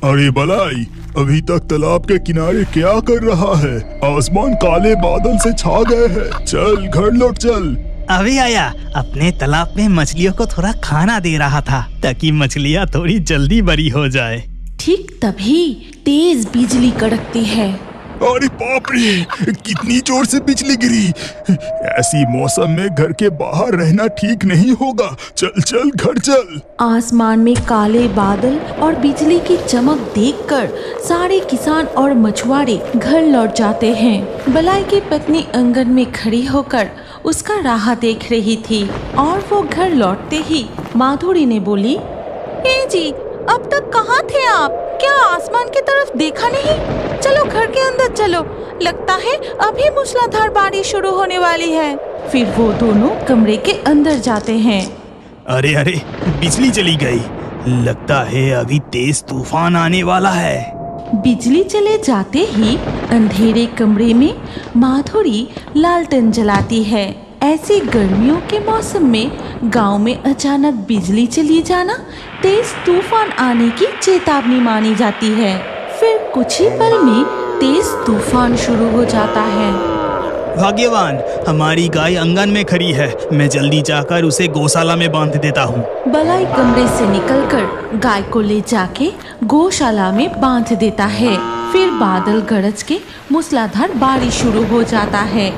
अरे बलाई, अभी तक तालाब के किनारे क्या कर रहा है? आसमान काले बादल से छा गए हैं। चल घर लौट चल। अभी आया। अपने तालाब में मछलियों को थोड़ा खाना दे रहा था ताकि मछलियाँ थोड़ी जल्दी बड़ी हो जाए। ठीक तभी तेज बिजली कड़कती है। अरे बाप रे, कितनी जोर से बिजली गिरी। ऐसी मौसम में घर के बाहर रहना ठीक नहीं होगा। चल चल घर चल। आसमान में काले बादल और बिजली की चमक देखकर सारे किसान और मछुआरे घर लौट जाते हैं। बलाई की पत्नी आंगन में खड़ी होकर उसका राह देख रही थी और वो घर लौटते ही माधुरी ने बोली, ए जी, अब तक कहाँ थे आप? क्या आसमान की तरफ देखा नहीं? चलो घर के अंदर चलो, लगता है अभी मूसलाधार बारिश शुरू होने वाली है। फिर वो दोनों कमरे के अंदर जाते हैं। अरे अरे, बिजली चली गई। लगता है अभी तेज तूफान आने वाला है। बिजली चले जाते ही अंधेरे कमरे में माधुरी लालटेन जलाती है। ऐसी गर्मियों के मौसम में गांव में अचानक बिजली चली जाना तेज तूफान आने की चेतावनी मानी जाती है। फिर कुछ ही पल में तेज तूफान शुरू हो जाता है। भाग्यवान, हमारी गाय आंगन में खड़ी है। मैं जल्दी जाकर उसे गौशाला में बांध देता हूँ। बलाई कमरे से निकलकर गाय को ले जाके गौशाला में बांध देता है। फिर बादल गरज के मूसलाधार बारिश शुरू हो जाता है।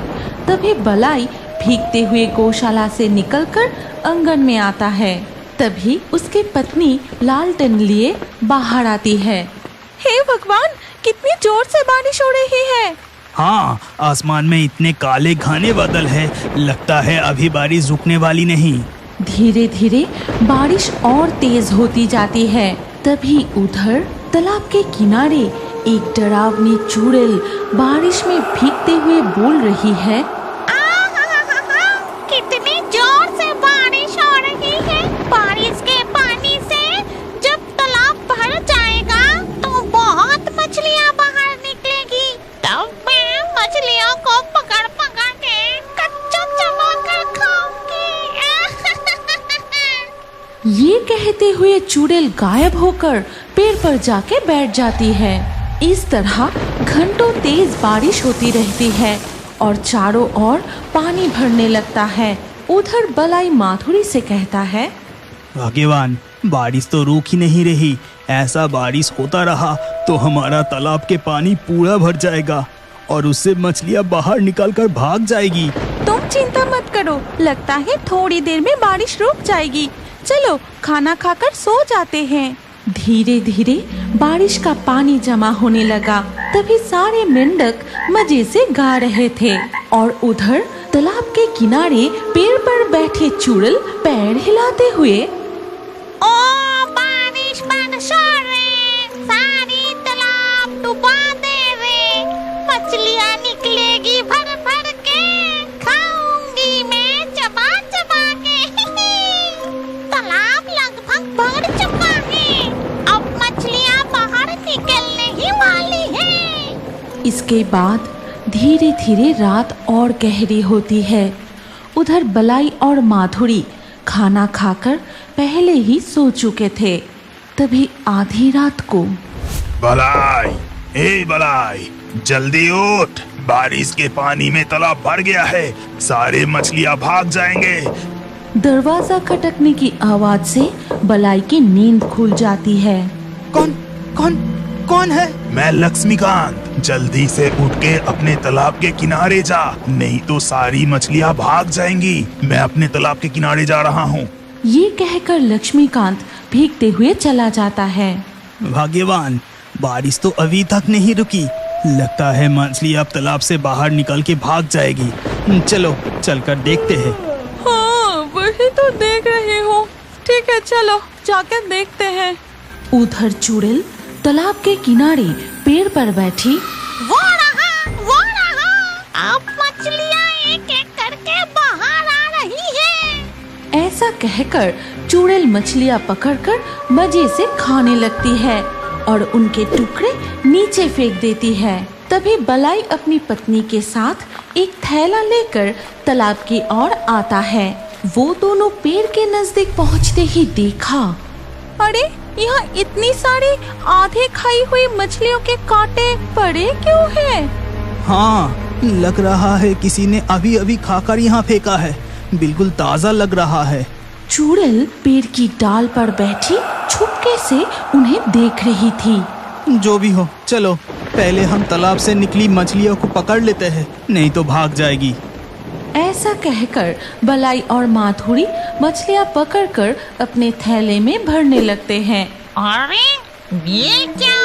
तभी बलाई भीगते हुए गौशाला से निकलकर आंगन में आता है। तभी उसकी पत्नी लालटेन लिए बाहर आती है। हे भगवान, कितनी जोर से बारिश हो रही है। हाँ, आसमान में इतने काले घने बादल है, लगता है अभी बारिश रुकने वाली नहीं। धीरे धीरे बारिश और तेज होती जाती है। तभी उधर तालाब के किनारे एक डरावनी चुड़ैल बारिश में भीगते हुए बोल रही है, कितनी जोर से बारिश हो रही है। बारिश के पानी से जब तालाब भर जाएगा तो बहुत मछलियाँ बाहर निकलेगी। तब मैं मछलियों को पकड़ पकड़ के कच्चा चबाकर खाऊंगी। ये कहते हुए चुड़ैल गायब होकर पेड़ पर जाके बैठ जाती है। इस तरह घंटों तेज बारिश होती रहती है और चारों ओर पानी भरने लगता है। उधर बलाई माधुरी से कहता है, भाग्यवान, बारिश तो रुक ही नहीं रही। ऐसा बारिश होता रहा तो हमारा तालाब के पानी पूरा भर जाएगा और उससे मछलियाँ बाहर निकलकर भाग जाएगी। तुम चिंता मत करो, लगता है थोड़ी देर में बारिश रुक जाएगी। चलो खाना खाकर सो जाते हैं। धीरे धीरे बारिश का पानी जमा होने लगा। तभी सारे मेंढक मजे से गा रहे थे और उधर तालाब के किनारे पेड़ पर बैठे चुड़ैल पैर हिलाते हुए, ओ बारिश बरसो रे, सारी तालाब डुबा दे रे। मछलियाँ निकलेगी भर भर के, खाऊंगी मैं चबा चबा के। तालाब लगभग भर चुका है, अब मछलियाँ बाहर निकलने ही वाली है। इसके बाद धीरे धीरे रात और गहरी होती है। उधर बलाई और माधुरी खाना खाकर पहले ही सो चुके थे। तभी आधी रात को, बलाई, ए बलाई, जल्दी उठ। बारिश के पानी में तालाब भर गया है, सारे मछलियाँ भाग जाएंगे। दरवाजा खटकने की आवाज से बलाई की नींद खुल जाती है। कौन कौन कौन है? मैं लक्ष्मीकांत। जल्दी से उठ के अपने तालाब के किनारे जा, नहीं तो सारी मछलियाँ भाग जाएंगी। मैं अपने तालाब के किनारे जा रहा हूँ। ये कहकर लक्ष्मीकांत भीगते हुए चला जाता है। भाग्यवान, बारिश तो अभी तक नहीं रुकी। लगता है मछली अब तालाब से बाहर निकल के भाग जाएगी। चलो चलकर देखते हैं। हाँ, वही तो देख रही हूँ। ठीक है, चलो जाकर देखते हैं। उधर चुड़ैल तालाब के किनारे पेड़ पर बैठी, वो रहा, अब मछलियाँ एक एक करके बाहर आ रही है। ऐसा कहकर चुड़ैल मछलियाँ पकड़कर मजे से खाने लगती है और उनके टुकड़े नीचे फेंक देती है। तभी बलाई अपनी पत्नी के साथ एक थैला लेकर तालाब की ओर आता है। वो दोनों पेड़ के नजदीक पहुँचते ही देखा, अरे यहाँ इतनी सारी आधे खाई हुई मछलियों के कांटे पड़े क्यों हैं? हाँ, लग रहा है किसी ने अभी अभी खाकर यहाँ फेंका है। बिल्कुल ताज़ा लग रहा है। चुड़ैल पेड़ की डाल पर बैठी छुपके से उन्हें देख रही थी। जो भी हो, चलो पहले हम तालाब से निकली मछलियों को पकड़ लेते हैं, नहीं तो भाग जाएगी। ऐसा कहकर बलाई और माधुरी मछलियाँ पकड़कर अपने थैले में भरने लगते हैं। अरे ये क्या?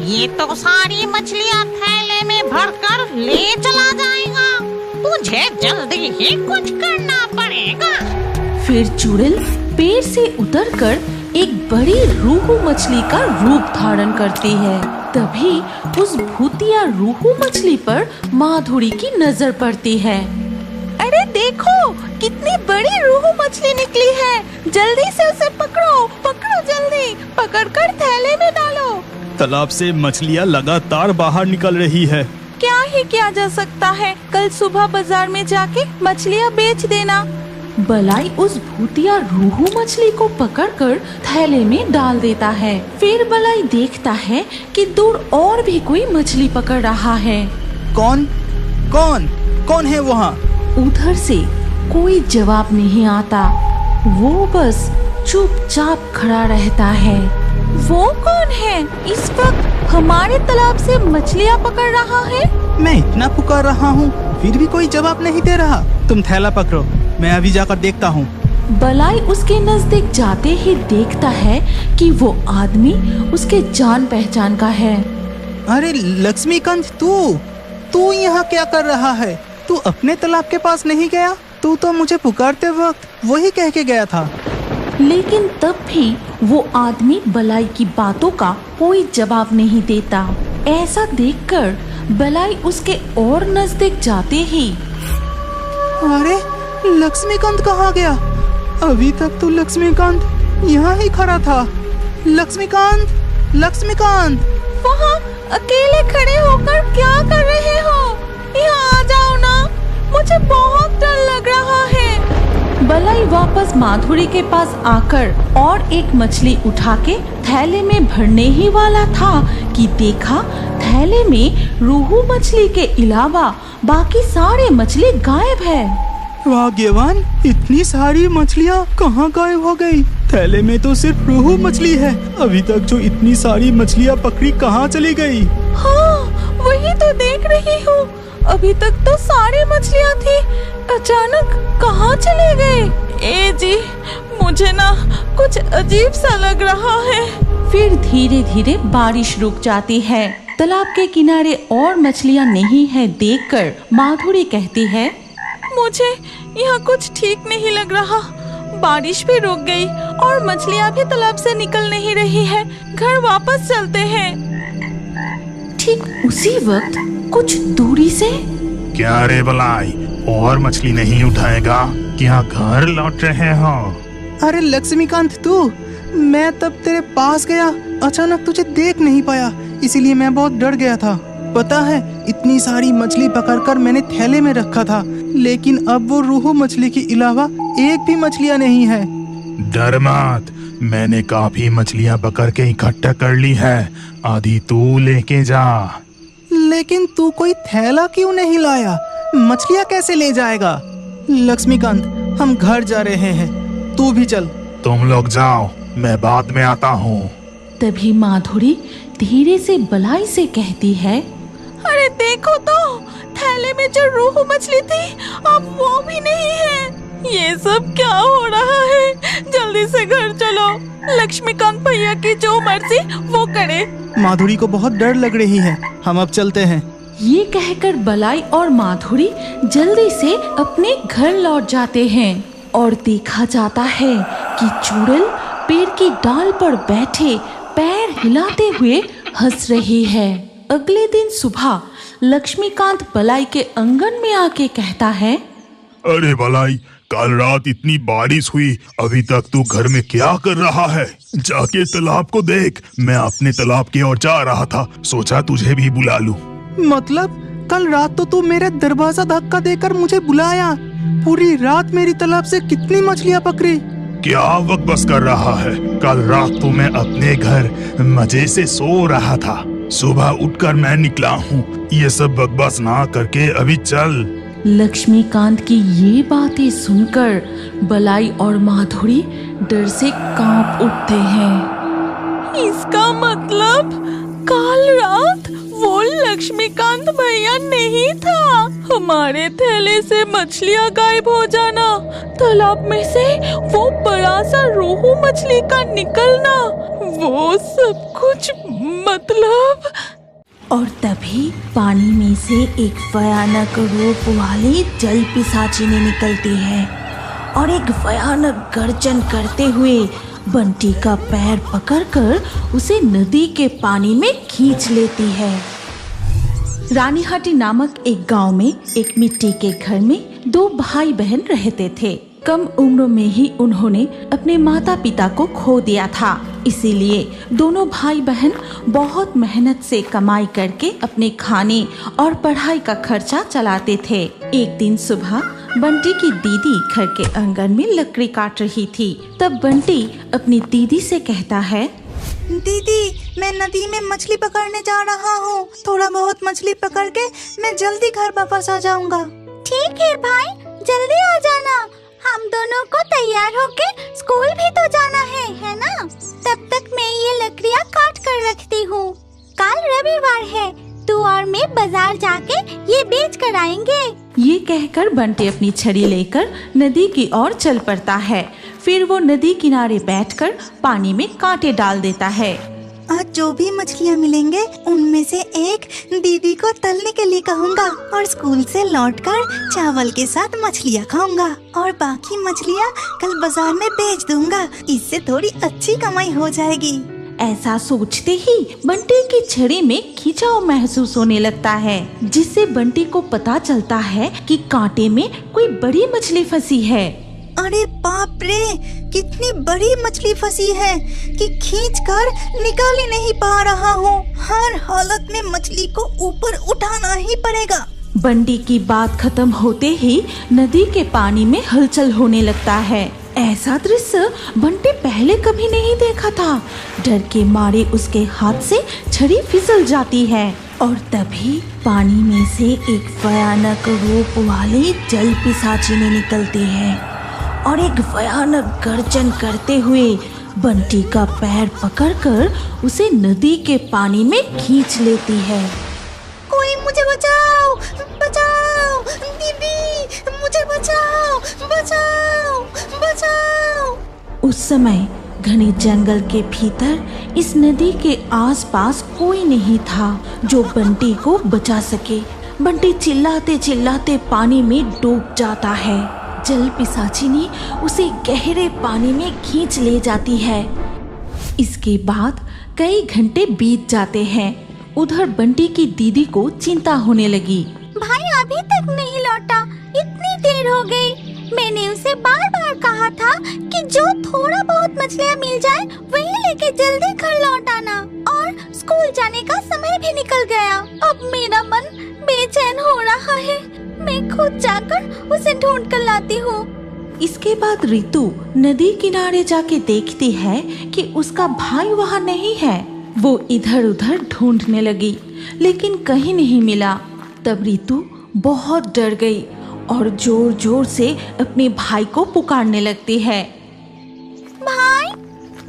ये तो सारी मछलियाँ थैले में भरकर ले चला जाएगा। मुझे जल्दी ही कुछ करना पड़ेगा। फिर चुड़ैल पेड़ से उतरकर एक बड़ी रोहू मछली का रूप धारण करती है। तभी उस भूतिया रोहू मछली पर माधुरी की नजर पड़ती है। अरे देखो, कितनी बड़ी रोहू मछली निकली है। जल्दी से उसे पकड़ो, पकड़ो जल्दी, पकड़कर थैले में डालो। तालाब से मछलियाँ लगातार बाहर निकल रही है। क्या ही किया जा सकता है, कल सुबह बाजार में जाके मछलियाँ बेच देना। बलाई उस भूतिया रोहू मछली को पकड़कर थैले में डाल देता है। फिर बलाई देखता है कि दूर और भी कोई मछली पकड़ रहा है। कौन कौन कौन है वहाँ? उधर से कोई जवाब नहीं आता। वो बस चुपचाप खड़ा रहता है। वो कौन है इस वक्त हमारे तालाब से मछलियाँ पकड़ रहा है? मैं इतना पुकार रहा हूँ, फिर भी कोई जवाब नहीं दे रहा। तुम थैला पकड़ो, मैं अभी जाकर देखता हूँ। बलाई उसके नजदीक जाते ही देखता है कि वो आदमी उसके जान पहचान का है। अरे लक्ष्मीकांत, तू यहाँ क्या कर रहा है? तू अपने तालाब के पास नहीं गया? तू तो मुझे पुकारते वक्त वही कह के गया था। लेकिन तब भी वो आदमी बलाई की बातों का कोई जवाब नहीं देता। ऐसा देखकर बलाई उसके और नजदीक जाते ही, अरे लक्ष्मीकांत कहाँ गया? अभी तक तो लक्ष्मीकांत यहाँ ही खड़ा था। लक्ष्मीकांत, लक्ष्मीकांत! वहाँ अकेले खड़े होकर क्या कर रहे हो? यहाँ आ जाओ ना, मुझे बहुत डर लग रहा है। बलाई वापस माधुरी के पास आकर और एक मछली उठा के थैले में भरने ही वाला था कि देखा थैले में रोहू मछली के अलावा बाकी सारे मछली गायब है। भाग्यवान, इतनी सारी मछलियाँ कहाँ गायब हो गई? थैले में तो सिर्फ रोहू मछली है। अभी तक जो इतनी सारी मछलियाँ पकड़ी कहाँ चली गई? हाँ, वही तो देख रही हूँ। अभी तक तो सारी मछलियाँ थी, अचानक कहाँ चले गए? ए जी, मुझे ना कुछ अजीब सा लग रहा है। फिर धीरे धीरे बारिश रुक जाती है। तालाब के किनारे और मछलियाँ नहीं है देखकर माधुरी कहती है, मुझे यहाँ कुछ ठीक नहीं लग रहा। बारिश भी रुक गई और मछलियाँ भी तालाब से निकल नहीं रही है। घर वापस चलते हैं। ठीक उसी वक्त कुछ दूरी से, क्या रे बलाई, और मछली नहीं उठाएगा? क्या घर लौट रहे हो? अरे लक्ष्मीकांत, मैं तब तेरे पास गया, अचानक तुझे देख नहीं पाया, इसीलिए मैं बहुत डर गया था। पता है, इतनी सारी मछली पकड़कर मैंने थैले में रखा था, लेकिन अब वो रोहू मछली के अलावा एक भी मछलियाँ नहीं है। डर मत, मैंने काफी मछलियाँ पकड़ के इकट्ठा कर ली है। आधी तू लेके जा। लेकिन तू कोई थैला क्यों नहीं लाया? मछलियाँ कैसे ले जाएगा? लक्ष्मीकांत, हम घर जा रहे हैं, तू भी चल। तुम लोग जाओ, मैं बाद में आता हूँ। तभी माधुरी धीरे से बलाई से कहती है, अरे देखो तो, थैले में जो रोहू मछली थी अब वो भी नहीं है। ये सब क्या हो रहा है? जल्दी से घर चलो। लक्ष्मीकांत भैया की जो मर्जी वो करे। माधुरी को बहुत डर लग रही है, हम अब चलते हैं। ये कहकर बलाई और माधुरी जल्दी से अपने घर लौट जाते हैं और देखा जाता है कि चुड़ैल पेड़ की डाल पर बैठे पैर हिलाते हुए हंस रही है। अगले दिन सुबह लक्ष्मीकांत बलाई के आंगन में आके कहता है, अरे बलाई, कल रात इतनी बारिश हुई, अभी तक तू घर में क्या कर रहा है? जाके तालाब को देख। मैं अपने तालाब की ओर जा रहा था, सोचा तुझे भी बुला लूं। मतलब कल रात तो तू मेरे दरवाजा धक्का देकर मुझे बुलाया। पूरी रात मेरी तालाब से कितनी मछलियाँ पकड़ी? क्या बकबस कर रहा है? कल रात तो मैं अपने घर मजे से सो रहा था, सुबह उठकर मैं निकला हूँ। ये सब बकबस ना करके अभी चल। लक्ष्मीकांत की ये बातें सुनकर बलाई और माधुरी डर से कांप उठते हैं। इसका मतलब कल रात वो लक्ष्मीकांत भैया नहीं था। हमारे थैले से मछलियाँ गायब हो जाना, तालाब में से वो बड़ा सा रोहू मछली का निकलना, वो सब कुछ मतलब। और तभी पानी में से एक भयानक रूप वाली जल पिशाचिनी निकलती है और एक भयानक गर्जन करते हुए बंटी का पैर पकड़कर उसे नदी के पानी में खींच लेती है। रानीहाटी नामक एक गांव में एक मिट्टी के घर में दो भाई बहन रहते थे। कम उम्र में ही उन्होंने अपने माता पिता को खो दिया था, इसीलिए दोनों भाई बहन बहुत मेहनत से कमाई करके अपने खाने और पढ़ाई का खर्चा चलाते थे। एक दिन सुबह बंटी की दीदी घर के आंगन में लकड़ी काट रही थी। तब बंटी अपनी दीदी से कहता है, दीदी, मैं नदी में मछली पकड़ने जा रहा हूँ। थोड़ा बहुत मछली पकड़ के मैं जल्दी घर वापस आ जाऊंगा। ठीक है भाई, जल्दी आ जाना। हम दोनों को तैयार होके स्कूल भी तो जाना है ना? तब तक मैं ये लकड़ियाँ काट कर रखती हूँ। कल रविवार है, तू और मैं बाजार जाके ये बेच कर आएंगे। ये कहकर बंटी अपनी छड़ी लेकर नदी की ओर चल पड़ता है। फिर वो नदी किनारे बैठकर पानी में कांटे डाल देता है। आज जो भी मछलियाँ मिलेंगे उनमें से एक दीदी को तलने के लिए कहूँगा और स्कूल से लौटकर चावल के साथ मछलियाँ खाऊंगा और बाकी मछलियाँ कल बाजार में बेच दूंगा। इससे थोड़ी अच्छी कमाई हो जाएगी। ऐसा सोचते ही बंटी की छड़ी में खिंचाव महसूस होने लगता है, जिससे बंटी को पता चलता है कि कांटे में कोई बड़ी मछली फंसी है। अरे बाप रे, कितनी बड़ी मछली फंसी है कि खींचकर निकाल ही नहीं पा रहा हूँ। हर हालत में मछली को ऊपर उठाना ही पड़ेगा। बंटी की बात खत्म होते ही नदी के पानी में हलचल होने लगता है। ऐसा दृश्य बंटी पहले कभी नहीं देखा था। डर के मारे उसके हाथ से छड़ी फिसल जाती है और तभी पानी में से एक भयानक रूप वाली जल पिशाचिनी निकलती है और एक भयानक गर्जन करते हुए बंटी का पैर पकड़कर उसे नदी के पानी में खींच लेती है। कोई मुझे बचाओ, बचाओ, दीदी मुझे बचाओ, बचाओ, बचाओ। उस समय घने जंगल के भीतर इस नदी के आसपास कोई नहीं था जो बंटी को बचा सके। बंटी चिल्लाते चिल्लाते पानी में डूब जाता है। जल पिशाचिनी उसे गहरे पानी में खींच ले जाती है। इसके बाद कई घंटे बीत जाते हैं। उधर बंटी की दीदी को चिंता होने लगी। भाई अभी तक नहीं लौटा, इतनी देर हो गई। मैंने उसे बार बार कहा था कि जो थोड़ा बहुत मछलियाँ मिल जाए वही लेके जल्दी घर लौट आना। और स्कूल जाने का समय भी निकल गया। अब मेरा मन बेचैन हो रहा है। मैं खुद जाकर उसे ढूंढ कर लाती हूँ। इसके बाद रितु नदी किनारे जाके देखती है कि उसका भाई वहाँ नहीं है। वो इधर उधर ढूंढने लगी लेकिन कहीं नहीं मिला। तब रितु बहुत डर गई और जोर जोर से अपने भाई को पुकारने लगती है। भाई,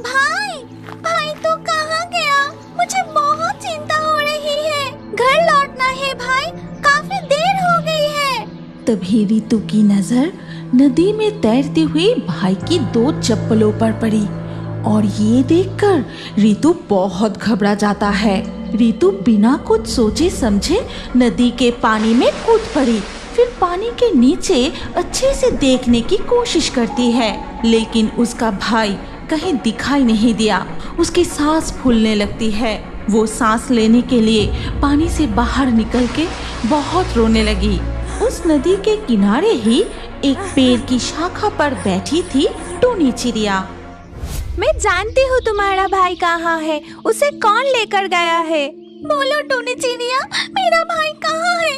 भाई, भाई तो कहाँ गया? मुझे बहुत चिंता हो रही है। घर लौटना है भाई, काफी देर हो गई है। तभी रितु की नजर नदी में तैरते हुए भाई की दो चप्पलों पर पड़ी और ये देखकर रितु बहुत घबरा जाता है। रितु बिना कुछ सोचे समझे नदी के पानी में कूद पड़ी। फिर पानी के नीचे अच्छे से देखने की कोशिश करती है लेकिन उसका भाई कहीं दिखाई नहीं दिया। उसकी सांस फूलने लगती है। वो सांस लेने के लिए पानी से बाहर निकल के बहुत रोने लगी। उस नदी के किनारे ही एक पेड़ की शाखा पर बैठी थी टूनी चिड़िया। मैं जानती हूँ तुम्हारा भाई कहाँ है। उसे कौन लेकर गया है? बोलो टूनी चिड़िया, मेरा भाई कहाँ है?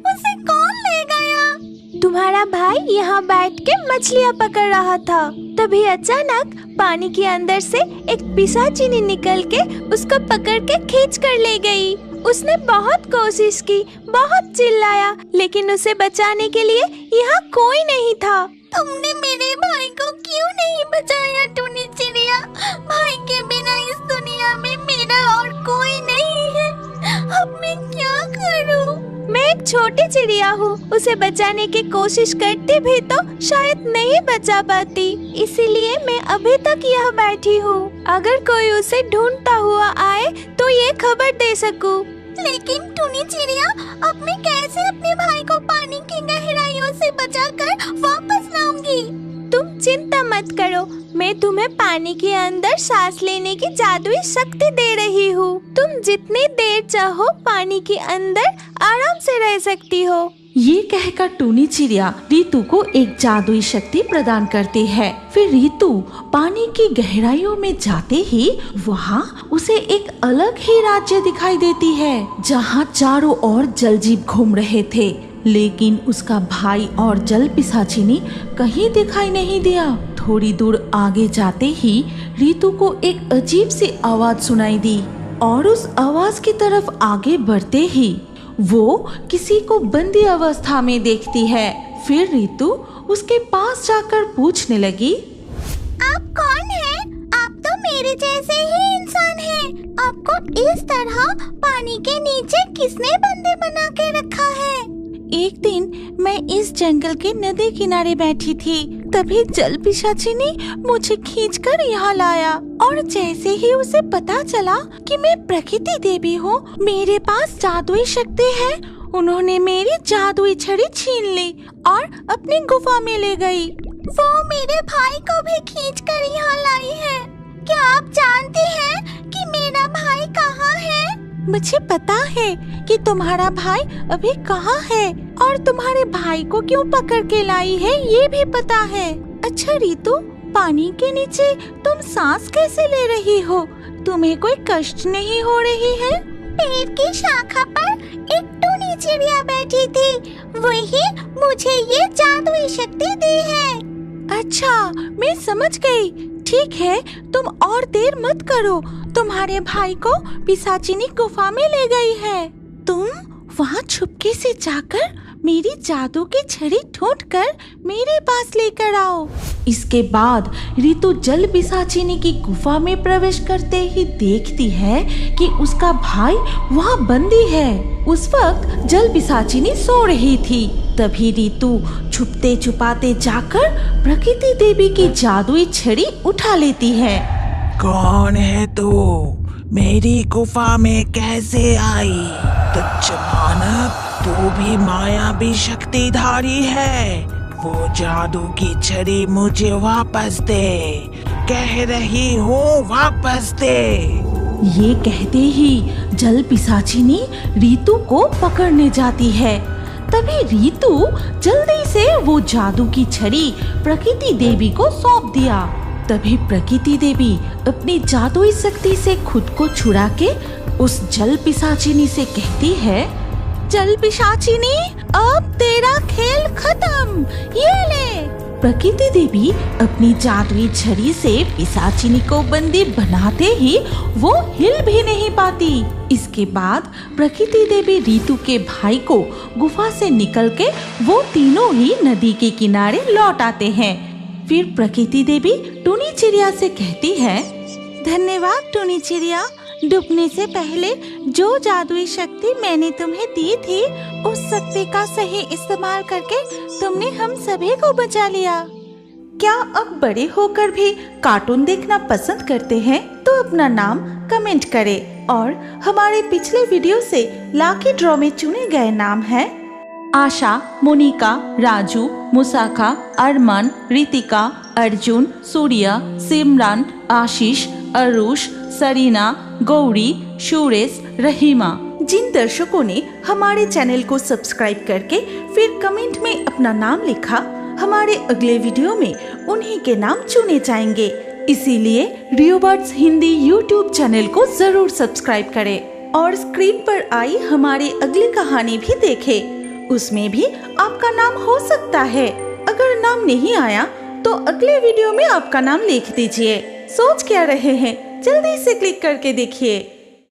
उसे कौन ले गया? तुम तुम्हारा भाई यहाँ बैठ के मछलियाँ पकड़ रहा था, तभी अचानक पानी के अंदर से एक पिशाचिनी निकल के उसको पकड़ के खींच कर ले गई। उसने बहुत कोशिश की, बहुत चिल्लाया, लेकिन उसे बचाने के लिए यहाँ कोई नहीं था। तुमने मेरे भाई को क्यों नहीं बचाया टुनी चिड़िया? भाई के बिना इस दुनिया में मेरा और कोई नहीं है। अब मैं क्या करूं? मैं एक छोटी चिड़िया हूँ, उसे बचाने की कोशिश करती भी तो शायद नहीं बचा पाती, इसीलिए मैं अभी तक यहाँ बैठी हूँ। अगर कोई उसे ढूंढता हुआ आए तो ये खबर दे सकूं। लेकिन टुनी चिड़िया, अब मैं कैसे अपने भाई को पानी की गहराइयों से बचाकर वापस लाऊंगी? तुम चिंता मत करो, मैं तुम्हें पानी के अंदर सांस लेने की जादुई शक्ति दे रही हूँ। तुम जितनी देर चाहो पानी के अंदर आराम से रह सकती हो। ये कहकर टूनी चिड़िया रीतू को एक जादुई शक्ति प्रदान करती है। फिर रीतू पानी की गहराइयों में जाते ही वहाँ उसे एक अलग ही राज्य दिखाई देती है, जहाँ चारों ओर जलजीव घूम रहे थे, लेकिन उसका भाई और जल पिशाचिनी कहीं दिखाई नहीं दिया। थोड़ी दूर आगे जाते ही रीतू को एक अजीब सी आवाज सुनाई दी और उस आवाज की तरफ आगे बढ़ते ही वो किसी को बंदी अवस्था में देखती है। फिर रीतू उसके पास जाकर पूछने लगी, आप कौन हैं? आप तो मेरे जैसे ही इंसान हैं। आपको इस तरह पानी के नीचे किसने बंदी बना के रखा है? एक दिन मैं इस जंगल के नदी किनारे बैठी थी, तभी जल पिशाचिनी मुझे खींचकर यहाँ लाया और जैसे ही उसे पता चला कि मैं प्रकृति देवी हूँ, मेरे पास जादुई शक्ति है, उन्होंने मेरी जादुई छड़ी छीन ली और अपनी गुफा में ले गई। वो मेरे भाई को भी खींचकर यहाँ लाई है। क्या आप जानती हैं कि मेरा भाई कहाँ है? मुझे पता है कि तुम्हारा भाई अभी कहाँ है और तुम्हारे भाई को क्यों पकड़ के लाई है, ये भी पता है। अच्छा रीतू, पानी के नीचे तुम सांस कैसे ले रही हो? तुम्हें कोई कष्ट नहीं हो रही है? पेड़ की शाखा पर एक टुनी चिड़िया बैठी थी, वही मुझे ये जादुई शक्ति दी है। अच्छा, मैं समझ गई। ठीक है, तुम और देर मत करो, तुम्हारे भाई को पिशाचिनी गुफा में ले गई है। तुम वहाँ छुपके से जाकर मेरी जादू की छड़ी ढूंढकर मेरे पास लेकर आओ। इसके बाद रीतू जल पिशाचिनी की गुफा में प्रवेश करते ही देखती है कि उसका भाई वहाँ बंदी है। उस वक्त जल पिशाचिनी सो रही थी। तभी रीतू छुपते छुपाते जाकर प्रकृति देवी की जादुई छड़ी उठा लेती है। कौन है तू? मेरी गुफा में कैसे आई? तुच्छ मानव, तू भी मायावी शक्तिधारी है। वो जादू की छड़ी मुझे वापस दे, कह रही हूँ वापस दे। ये कहते ही जल पिशाचिनी रीतू को पकड़ने जाती है। तभी रीतू जल्दी से वो जादू की छड़ी प्रकृति देवी को सौंप दिया। तभी प्रकृति देवी अपनी जादुई शक्ति से खुद को छुड़ा के उस जल पिशाचिनी से कहती है, जल पिशाचिनी, अब तेरा खेल खत्म, ये ले। प्रकृति देवी अपनी जादुई छड़ी से पिशाचिनी को बंदी बनाते ही वो हिल भी नहीं पाती। इसके बाद प्रकृति देवी रीतू के भाई को गुफा से निकल के वो तीनों ही नदी के किनारे लौट आते हैं। फिर प्रकृति देवी टुनी चिड़िया से कहती है, धन्यवाद टुनी चिड़िया, डूबने से पहले जो जादुई शक्ति मैंने तुम्हें दी थी, उस शक्ति का सही इस्तेमाल करके तुमने हम सभी को बचा लिया। क्या अब बड़े होकर भी कार्टून देखना पसंद करते हैं? तो अपना नाम कमेंट करें और हमारे पिछले वीडियो से लाकी ड्रॉ में चुने गए नाम हैं आशा, मोनिका, राजू, मुसाखा, अरमान, रितिका, अर्जुन, सूर्या, सिमरान, आशीष, अरुष, सरीना, गौरी, सुरेश, रहीमा। जिन दर्शकों ने हमारे चैनल को सब्सक्राइब करके फिर कमेंट में अपना नाम लिखा, हमारे अगले वीडियो में उन्हीं के नाम चुने जाएंगे। इसीलिए रियोबर्ड्स हिंदी यूट्यूब चैनल को जरूर सब्सक्राइब करें और स्क्रीन पर आई हमारी अगली कहानी भी देखें। उसमें भी आपका नाम हो सकता है। अगर नाम नहीं आया तो अगले वीडियो में आपका नाम लिख दीजिए। सोच क्या रहे हैं, जल्दी से क्लिक करके देखिए।